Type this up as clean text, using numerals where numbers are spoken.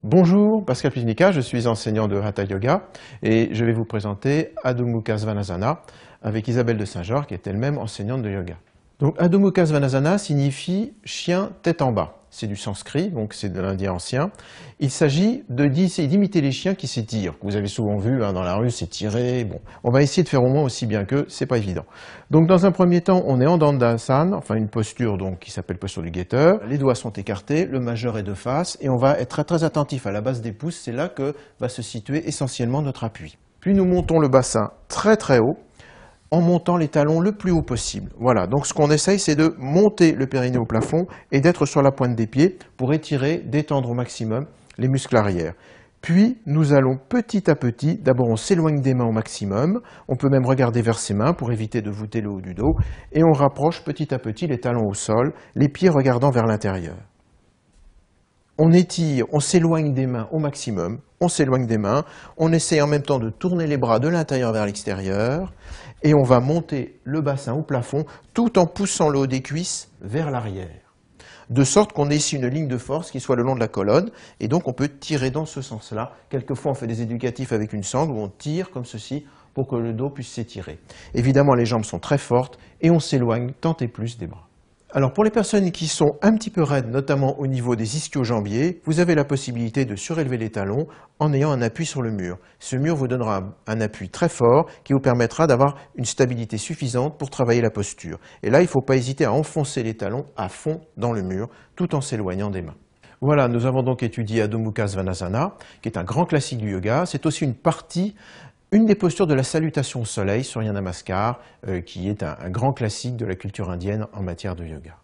Bonjour, Pascal Piznica, je suis enseignant de Hatha Yoga et je vais vous présenter Adho Mukha Svanasana avec Isabelle de Saint-Georges qui est elle-même enseignante de yoga. Donc Adho Mukha Svanasana signifie chien tête en bas. C'est du sanskrit, donc c'est de l'indien ancien. Il s'agit d'imiter les chiens qui s'étirent. Vous avez souvent vu dans la rue s'étirer. Bon, on va essayer de faire au moins aussi bien qu'eux, c'est pas évident. Donc dans un premier temps, on est en Dandasana, enfin une posture donc qui s'appelle posture du guetteur. Les doigts sont écartés, le majeur est de face et on va être très très attentif à la base des pouces. C'est là que va se situer essentiellement notre appui. Puis nous montons le bassin très très haut, en montant les talons le plus haut possible. Voilà, donc ce qu'on essaye, c'est de monter le périnée au plafond et d'être sur la pointe des pieds pour étirer, détendre au maximum les muscles arrière. Puis, nous allons petit à petit, d'abord on s'éloigne des mains au maximum, on peut même regarder vers ses mains pour éviter de voûter le haut du dos, et on rapproche petit à petit les talons au sol, les pieds regardant vers l'intérieur. On étire, on s'éloigne des mains au maximum, on s'éloigne des mains, on essaie en même temps de tourner les bras de l'intérieur vers l'extérieur et on va monter le bassin au plafond tout en poussant le haut des cuisses vers l'arrière. De sorte qu'on ait ici une ligne de force qui soit le long de la colonne et donc on peut tirer dans ce sens-là. Quelquefois on fait des éducatifs avec une sangle où on tire comme ceci pour que le dos puisse s'étirer. Évidemment les jambes sont très fortes et on s'éloigne tant et plus des bras. Alors pour les personnes qui sont un petit peu raides, notamment au niveau des ischio-jambiers, vous avez la possibilité de surélever les talons en ayant un appui sur le mur. Ce mur vous donnera un appui très fort qui vous permettra d'avoir une stabilité suffisante pour travailler la posture. Et là, il ne faut pas hésiter à enfoncer les talons à fond dans le mur tout en s'éloignant des mains. Voilà, nous avons donc étudié Adho Mukha Svanasana, qui est un grand classique du yoga. C'est aussi une des postures de la salutation au soleil, Surya Namaskar, qui est un grand classique de la culture indienne en matière de yoga.